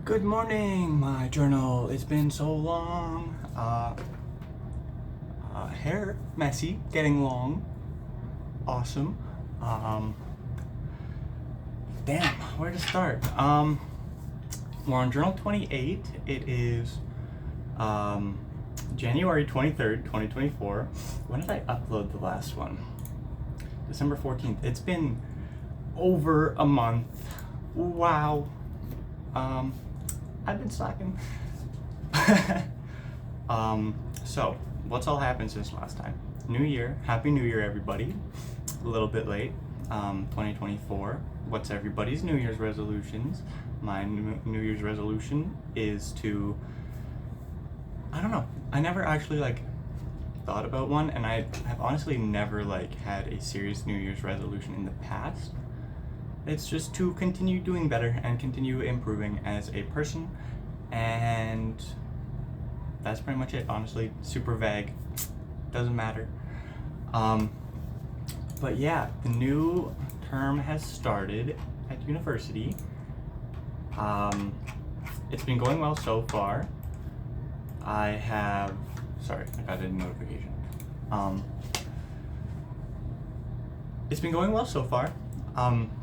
Good morning, my journal. It's been so long. Hair messy, getting long. Awesome. Damn, where to start? We're on journal 28. It is January 23rd, 2024. When did I upload the last one? December 14th. It's been over a month. Wow. I've been slacking. So what's all happened since last time? New Year. Happy New Year, everybody. A little bit late. 2024. What's everybody's New Year's resolutions? My New Year's resolution is to, I don't know. I never actually thought about one, and I have honestly never had a serious New Year's resolution in the past. It's just to continue doing better and continue improving as a person, and that's pretty much it. Honestly, super vague, doesn't matter. But yeah, the new term has started at university. It's been going well so far. I got a notification. It's been going well so far.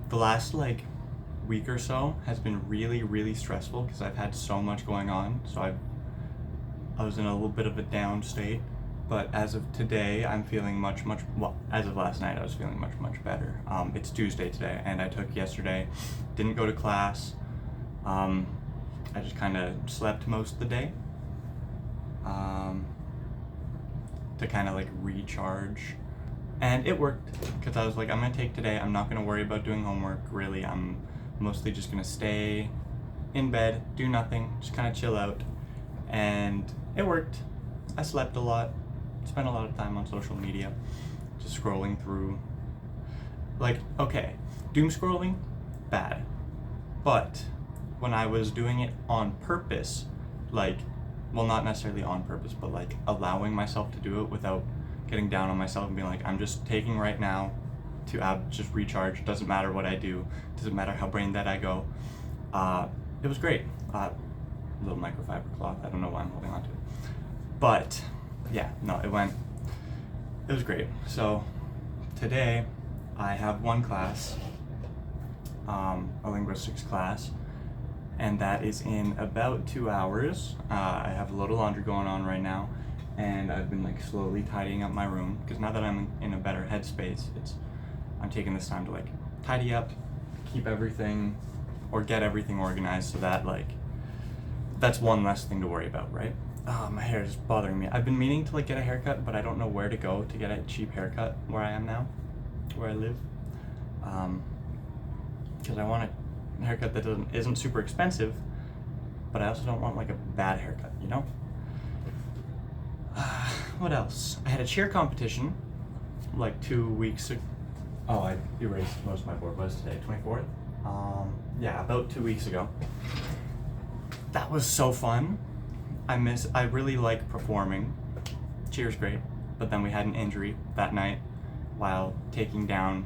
The last week or so has been really stressful because I've had so much going on. So I was in a little bit of a down state, but as of today, I'm feeling much well. As of last night, I was feeling much better. It's Tuesday today, and I took yesterday. Didn't go to class. I just kind of slept most of the day to kind of recharge. And it worked, because I was like, I'm going to take today. I'm not going to worry about doing homework, really. I'm mostly just going to stay in bed, do nothing, just kind of chill out. And it worked. I slept a lot, spent a lot of time on social media, just scrolling through. Okay, doom scrolling, bad. But when I was doing it on purpose, well, not necessarily on purpose, but allowing myself to do it without getting down on myself and being like, I'm just taking right now to just recharge. Doesn't matter what I do. Doesn't matter how brain dead I go. It was great. Little microfiber cloth. I don't know why I'm holding on to it. But yeah, no, it was great. So today I have one class, a linguistics class, and that is in about 2 hours. I have a load of laundry going on right now, and I've been slowly tidying up my room, because now that I'm in a better headspace, I'm taking this time to tidy up, keep everything, or get everything organized, so that that's one less thing to worry about, right? My hair is bothering me. I've been meaning to get a haircut, but I don't know where to go to get a cheap haircut where I am now, where I live, because I want a haircut that isn't super expensive, but I also don't want a bad haircut, you know? What else? I had a cheer competition 2 weeks ago. Oh, I erased most of my board. What is today? 24th? Yeah, about 2 weeks ago. That was so fun. I really like performing. Cheer's great. But then we had an injury that night while taking down,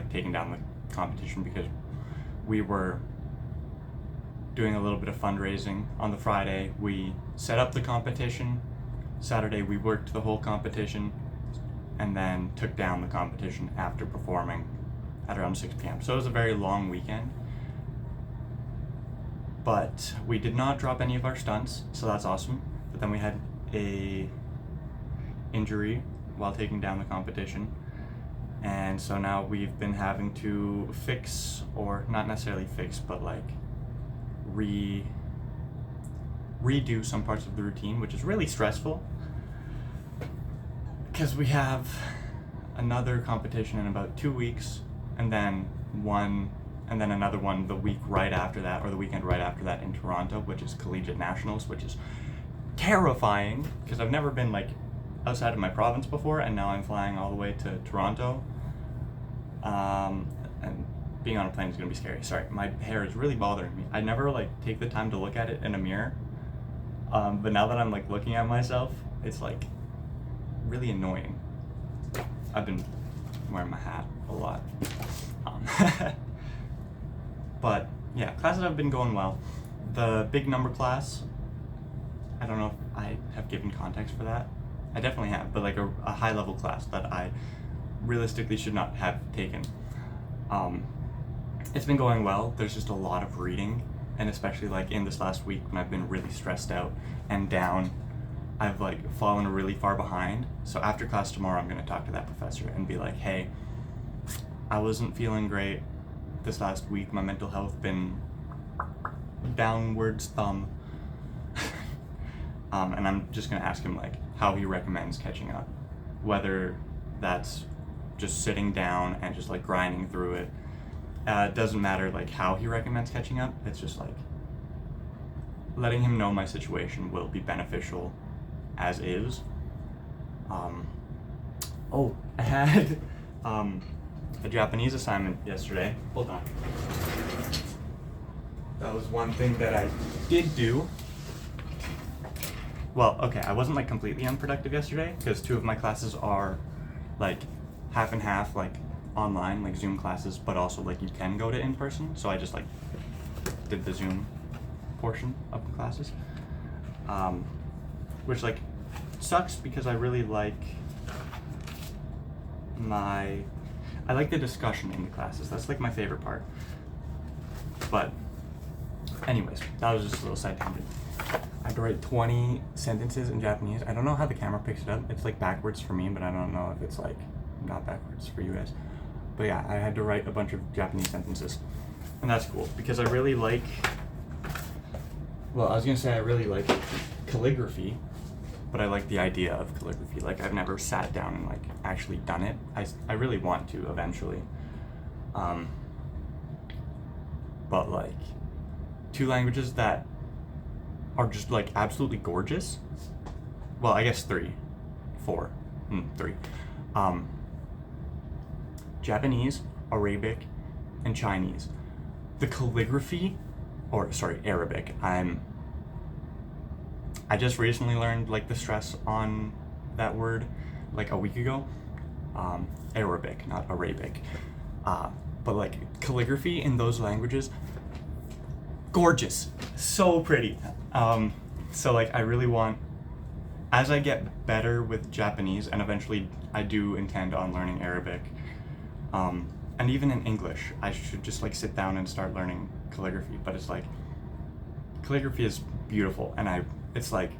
taking down the competition, because we were doing a little bit of fundraising. On the Friday, we set up the competition. Saturday, we worked the whole competition, and then took down the competition after performing at around 6 p.m. So it was a very long weekend. But we did not drop any of our stunts, so that's awesome. But then we had a injury while taking down the competition. And so now we've been having to fix, or not necessarily fix, but redo some parts of the routine, which is really stressful, because we have another competition in about 2 weeks, and then another one the week right after that, or the weekend right after that, in Toronto, which is Collegiate Nationals, which is terrifying, because I've never been outside of my province before, and now I'm flying all the way to Toronto, and being on a plane is going to be scary. Sorry, my hair is really bothering me. I never take the time to look at it in a mirror, but now that I'm looking at myself, it's really annoying. I've been wearing my hat a lot. But yeah, classes have been going well. The big number class, I don't know if I have given context for that. I definitely have, but like a high level class that I realistically should not have taken. It's been going well. There's just a lot of reading, and especially like in this last week when I've been really stressed out and down, I've like fallen really far behind. So after class tomorrow, I'm gonna talk to that professor and be like, hey, I wasn't feeling great this last week. My mental health been downwards thumb. And I'm just gonna ask him like how he recommends catching up, whether that's just sitting down and just like grinding through it. It doesn't matter like how he recommends catching up. It's just like letting him know my situation will be beneficial as is. I had a Japanese assignment yesterday. Hold on. That was one thing that I did do. Well, okay, I wasn't like completely unproductive yesterday because 2 of my classes are like half and half, like online, like Zoom classes, but also like you can go to in person. So I just like did the Zoom portion of the classes, which like sucks because I really like I like the discussion in the classes. That's like my favorite part. But anyways, that was just a little side tangent. I have to write 20 sentences in Japanese. I don't know how the camera picks it up. It's like backwards for me, but I don't know if it's like not backwards for you guys. But yeah, I had to write a bunch of Japanese sentences. And that's cool because I really like, well, I was gonna say I really like calligraphy, but I like the idea of calligraphy. Like I've never sat down and like actually done it. I really want to eventually. But like 2 languages that are just like absolutely gorgeous. Well, I guess 3. Japanese, Arabic, and Chinese. The calligraphy, Arabic. I just recently learned like the stress on that word like a week ago. Arabic, not Arabic. But like calligraphy in those languages, gorgeous, so pretty. So like I really want, as I get better with Japanese, and eventually I do intend on learning Arabic, and even in English, I should just like sit down and start learning calligraphy. But it's like, calligraphy is beautiful, and it's like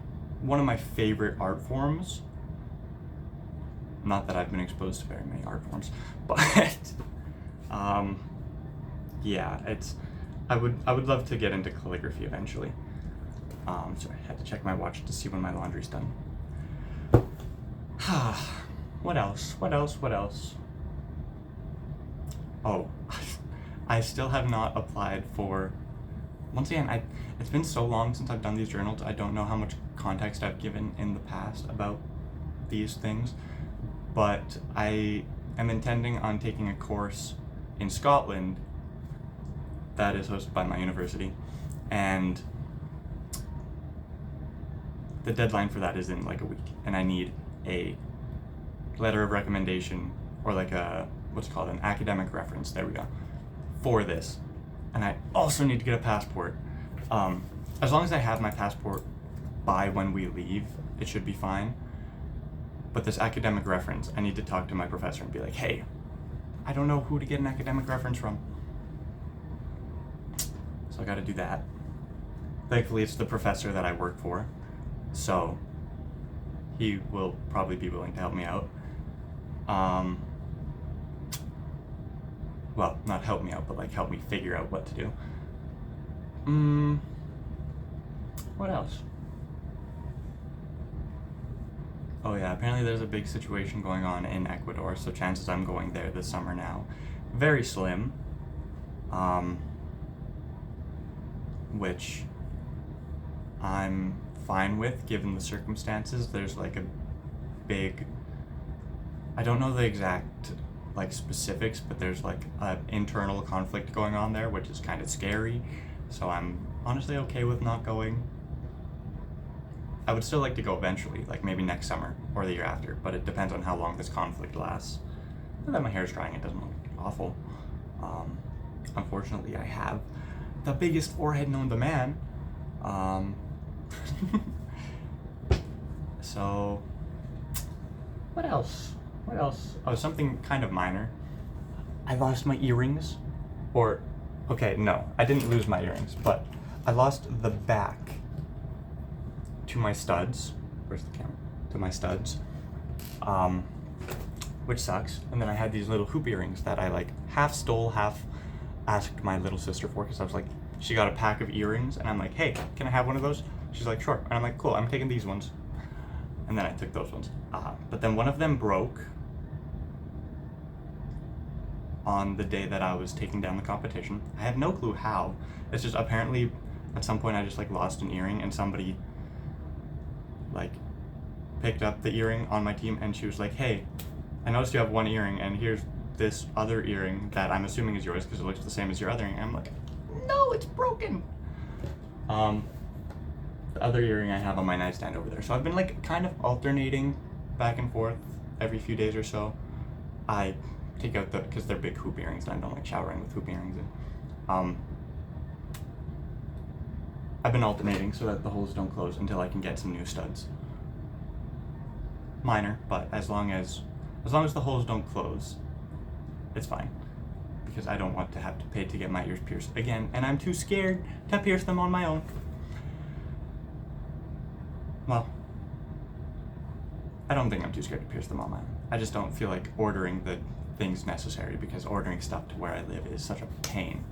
one of my favorite art forms. Not that I've been exposed to very many art forms, but yeah, I would love to get into calligraphy eventually. Sorry, I had to check my watch to see when my laundry's done. What else? Oh, I still have not applied for, once again, it's been so long since I've done these journals, I don't know how much context I've given in the past about these things, but I am intending on taking a course in Scotland that is hosted by my university, and the deadline for that is in like a week, and I need a letter of recommendation, or like what's called an academic reference, there we go, for this. And I also need to get a passport. As long as I have my passport by when we leave, it should be fine. But this academic reference, I need to talk to my professor and be like, hey, I don't know who to get an academic reference from. So I gotta do that. Thankfully, it's the professor that I work for, so he will probably be willing to help me out. Well, not help me out, but like help me figure out what to do. What else? Oh yeah, apparently there's a big situation going on in Ecuador, so chances I'm going there this summer now, very slim. Which I'm fine with given the circumstances. There's like a big, I don't know the exact like specifics, but there's like an internal conflict going on there, which is kind of scary. So I'm honestly okay with not going. I would still like to go eventually, like maybe next summer or the year after, but it depends on how long this conflict lasts. Now that my hair's drying, it doesn't look awful. Unfortunately, I have the biggest forehead known to man. So, what else? What else? Oh, something kind of minor. I lost my earrings. Or, okay, no, I didn't lose my earrings, but I lost the back to my studs. Where's the camera? To my studs. Which sucks. And then I had these little hoop earrings that I like half stole, half asked my little sister for, because I was like, she got a pack of earrings, and I'm like, hey, can I have one of those? She's like, sure. And I'm like, cool, I'm taking these ones. And then I took those ones. But then one of them broke on the day that I was taking down the competition. I have no clue how. It's just apparently at some point I just like lost an earring, and somebody like picked up the earring on my team, and she was like, hey, I noticed you have one earring, and here's this other earring that I'm assuming is yours because it looks the same as your other earring. And I'm like, no, it's broken. The other earring I have on my nightstand over there. So I've been like kind of alternating back and forth every few days or so. I take out because they're big hoop earrings, and I don't like showering with hoop earrings in. I've been alternating so that the holes don't close until I can get some new studs. Minor, but as long as the holes don't close, it's fine. Because I don't want to have to pay to get my ears pierced again, and I'm too scared to pierce them on my own. Well, I don't think I'm too scared to pierce them on my own. I just don't feel like ordering the things necessary, because ordering stuff to where I live is such a pain.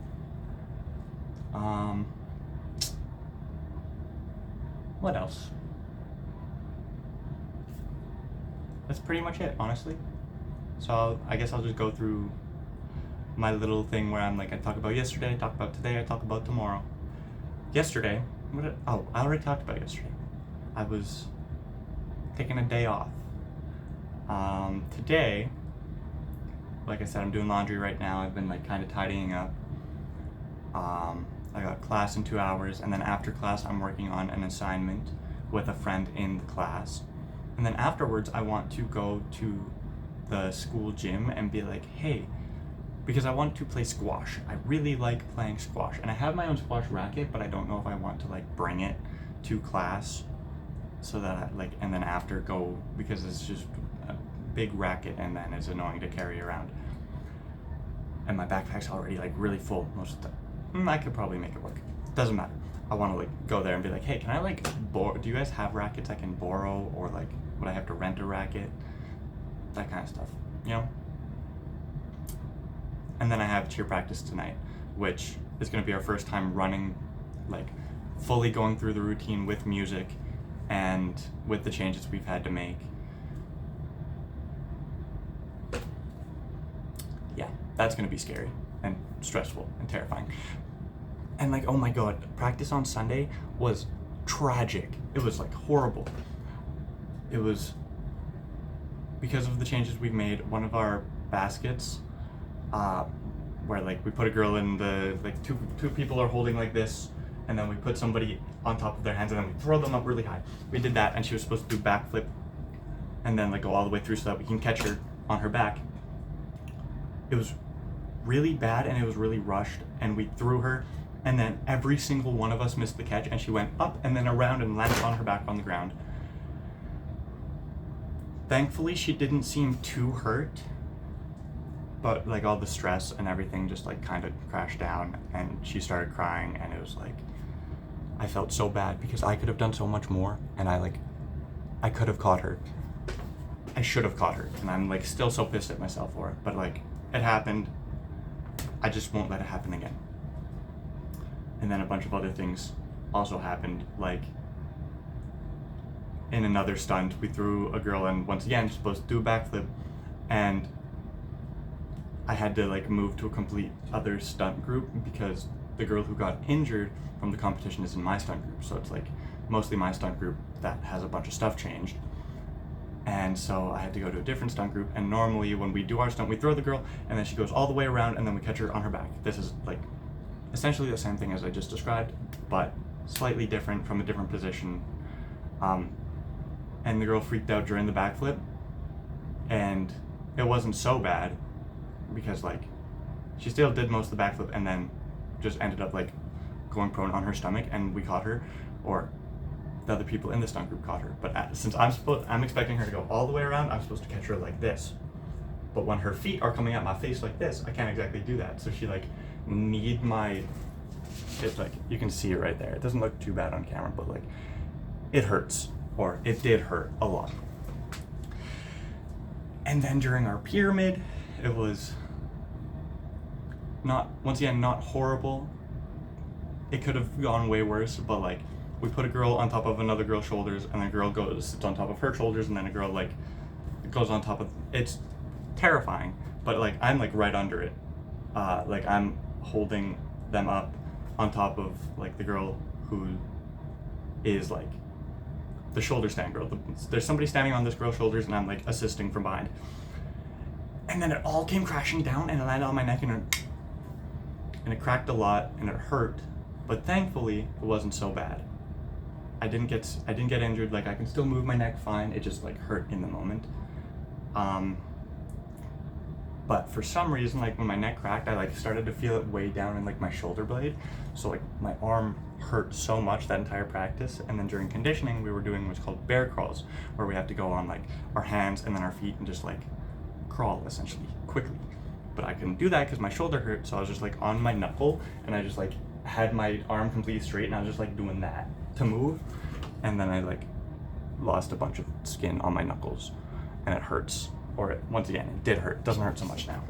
What else? That's pretty much it, honestly. So I guess I'll just go through my little thing where I'm like, I talk about yesterday, I talk about today, I talk about tomorrow. Yesterday, I already talked about yesterday. I was taking a day off. Today, like I said, I'm doing laundry right now. I've been like kind of tidying up. I got class in 2 hours, and then after class I'm working on an assignment with a friend in the class. And then afterwards I want to go to the school gym and be like, hey, because I want to play squash. I really like playing squash, and I have my own squash racket, but I don't know if I want to like bring it to class so that I, like, and then after go, because it's just a big racket and then it's annoying to carry around. And my backpack's already like really full most of the time. I could probably make it work. Doesn't matter. I want to like go there and be like, hey, can I like do you guys have rackets I can borrow, or like would I have to rent a racket? That kind of stuff, you know? And then I have cheer practice tonight, which is going to be our first time running, like fully going through the routine with music and with the changes we've had to make. Yeah, that's going to be scary and stressful and terrifying. And like, oh my god, practice on Sunday was tragic. It was like horrible. It was because of the changes we've made. One of our baskets, where like we put a girl in the, like two people are holding like this, and then we put somebody on top of their hands, and then we throw them up really high. We did that, and she was supposed to do backflip and then like go all the way through so that we can catch her on her back. It was really bad, and it was really rushed, and we threw her, and then every single one of us missed the catch, and she went up and then around and landed on her back on the ground. Thankfully, she didn't seem too hurt, but like all the stress and everything just like kind of crashed down, and she started crying, and it was like, I felt so bad because I could have done so much more, and I could have caught her. I should have caught her, and I'm like still so pissed at myself for it, but like it happened. I just won't let it happen again. And then a bunch of other things also happened, like in another stunt, we threw a girl in, once again, supposed to do a backflip, and I had to like move to a complete other stunt group because the girl who got injured from the competition is in my stunt group. So it's like mostly my stunt group that has a bunch of stuff changed. And so I had to go to a different stunt group, and normally when we do our stunt, we throw the girl, and then she goes all the way around, and then we catch her on her back. This is like essentially the same thing as I just described, but slightly different from a different position. And the girl freaked out during the backflip, and it wasn't so bad because like she still did most of the backflip and then just ended up like going prone on her stomach, and we caught her, or the other people in the stunt group caught her. But since I'm expecting her to go all the way around, I'm supposed to catch her like this. But when her feet are coming at my face like this, I can't exactly do that. So she like need my, it's like, you can see it right there. It doesn't look too bad on camera, but like it hurts, or it did hurt a lot. And then during our pyramid, it was not, once again, not horrible. It could have gone way worse, but like we put a girl on top of another girl's shoulders, and then a girl sits on top of her shoulders, and then a girl like goes on top of, it's terrifying, but like I'm like right under it. Like I'm holding them up on top of like the girl who is like the shoulder stand girl. There's somebody standing on this girl's shoulders, and I'm like assisting from behind. And then it all came crashing down, and it landed on my neck, and it cracked a lot, and it hurt. But thankfully, it wasn't so bad. I didn't get injured. Like I can still move my neck fine. It just like hurt in the moment. But for some reason, like when my neck cracked, I like started to feel it way down in like my shoulder blade. So like my arm hurt so much that entire practice. And then during conditioning, we were doing what's called bear crawls, where we have to go on like our hands and then our feet and just like crawl essentially quickly. But I couldn't do that because my shoulder hurt. So I was just like on my knuckle, and I just like had my arm completely straight, and I was just like doing that to move. And then I like lost a bunch of skin on my knuckles, and it hurts. Or once again, it did hurt. It doesn't hurt so much now.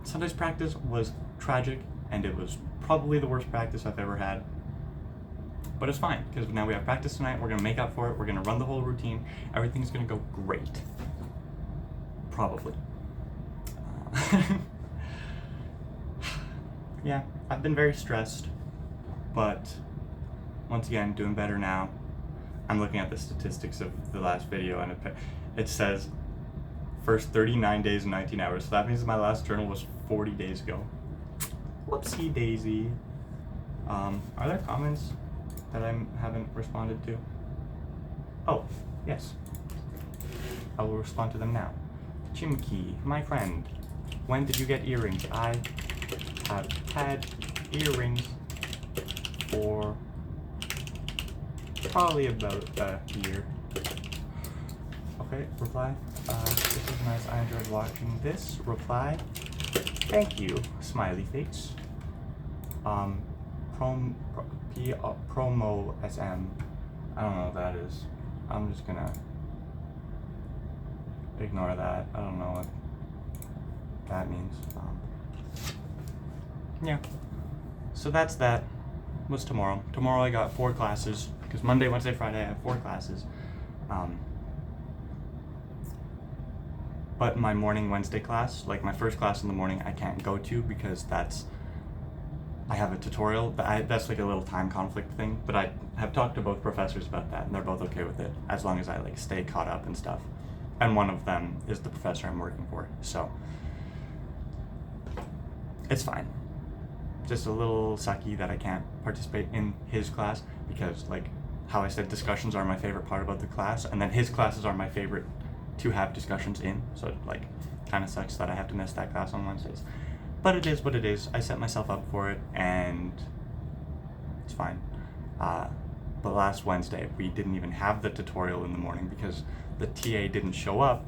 Sunday's practice was tragic, and it was probably the worst practice I've ever had. But it's fine, because now we have practice tonight. We're gonna make up for it. We're gonna run the whole routine. Everything's gonna go great. Probably. Yeah, I've been very stressed, but once again, doing better now. I'm looking at the statistics of the last video, and it says first 39 days and 19 hours. So that means my last journal was 40 days ago. Whoopsie daisy. Are there comments that I haven't responded to? Oh, yes. I will respond to them now. Chimkey, my friend, when did you get earrings? I have had earrings for probably about a year. Okay, reply. This is nice. I enjoyed watching this. Reply. Thank you. Smiley face. Promo SM. I don't know what that is. I'm just gonna ignore that. I don't know what that means. Yeah. So that was tomorrow. Tomorrow I got 4 classes, because Monday, Wednesday, Friday I have 4 classes. But my morning Wednesday class, like my first class in the morning, I can't go to because I have a tutorial. That's like a little time conflict thing, but I have talked to both professors about that, and they're both okay with it, as long as I like stay caught up and stuff. And one of them is the professor I'm working for, so it's fine. Just a little sucky that I can't participate in his class, because like how I said, discussions are my favorite part about the class, and then his classes are my favorite to have discussions in, so it like kind of sucks that I have to miss that class on Wednesdays. But it is what it is. I set myself up for it, and it's fine. But last Wednesday, we didn't even have the tutorial in the morning because the TA didn't show up.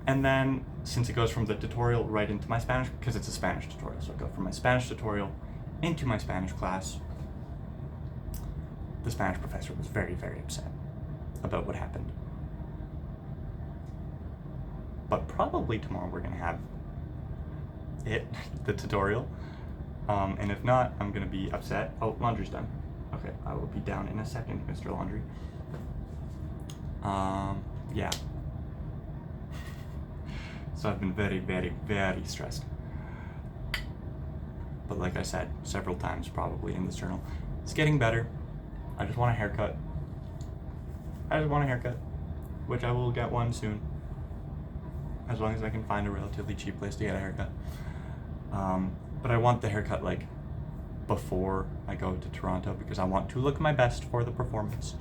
And then, since it goes from the tutorial right into my Spanish, because it's a Spanish tutorial, so it goes from my Spanish tutorial into my Spanish class, the Spanish professor was very, very upset about what happened. But probably tomorrow we're going to have the tutorial. And if not, I'm going to be upset. Oh, laundry's done. Okay, I will be down in a second, Mr. Laundry. Yeah. So I've been very, very, very stressed. But like I said several times probably in this journal, it's getting better. I just want a haircut. Which I will get one soon. As long as I can find a relatively cheap place to get a haircut. But I want the haircut like before I go to Toronto, because I want to look my best for the performance.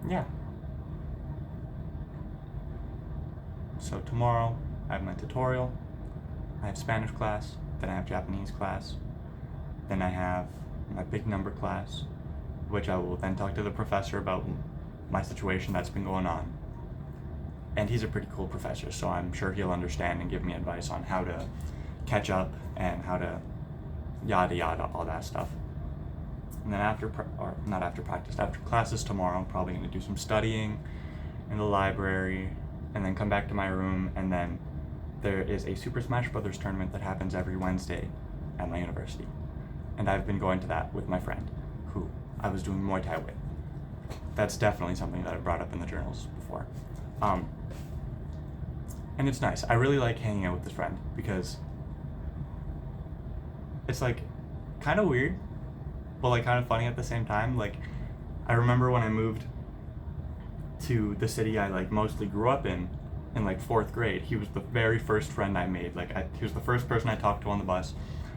Yeah. So tomorrow I have my tutorial, I have Spanish class, Then I have Japanese class. Then I have my big number class, which I will then talk to the professor about my situation that's been going on. And he's a pretty cool professor, so I'm sure he'll understand and give me advice on how to catch up and how to yada yada, all that stuff. And then after classes tomorrow, I'm probably going to do some studying in the library and then come back to my room. And then there is a Super Smash Brothers tournament that happens every Wednesday at my university. And I've been going to that with my friend, who I was doing Muay Thai with. That's definitely something that I brought up in the journals before. And it's nice. I really like hanging out with this friend because it's like kind of weird, but like kind of funny at the same time. Like, I remember when I moved to the city I like mostly grew up in like 4th grade, he was the very first friend I made. Like, he was the first person I talked to on the bus.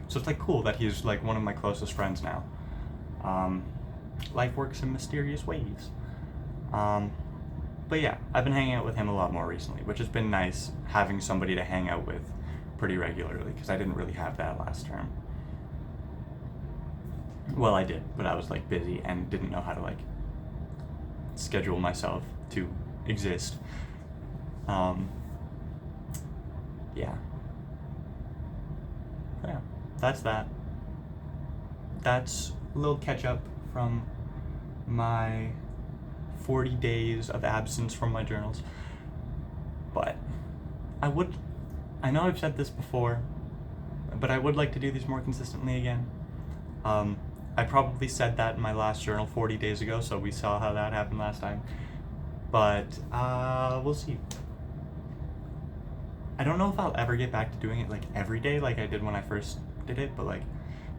So it's like cool that he's like one of my closest friends now. Life works in mysterious ways. But yeah, I've been hanging out with him a lot more recently, which has been nice having somebody to hang out with pretty regularly, because I didn't really have that last term. Well, I did, but I was like busy and didn't know how to like schedule myself to exist. Yeah. But yeah, that's that. That's a little catch up from my 40 days of absence from my journals. But I know I've said this before, but I would like to do these more consistently again. I probably said that in my last journal 40 days ago, so we saw how that happened last time. But we'll see. I don't know if I'll ever get back to doing it like every day like I did when I first did it, but like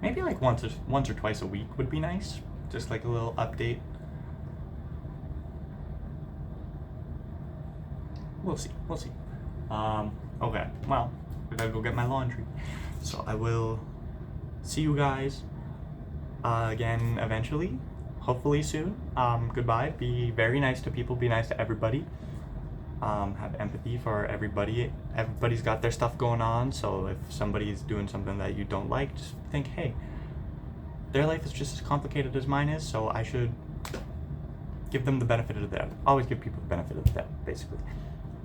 maybe like once or twice a week would be nice. Just like a little update. We'll see. Okay, well, I gotta go get my laundry. So I will see you guys again eventually, hopefully soon. Goodbye. Be very nice to people. Be nice to everybody. Have empathy for everybody. Everybody's got their stuff going on, so if somebody's doing something that you don't like, just think, hey, their life is just as complicated as mine is, so I should give them the benefit of the doubt. Always give people the benefit of the doubt, basically.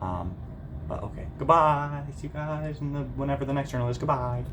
But okay, goodbye. See you guys whenever the next journal is. Goodbye.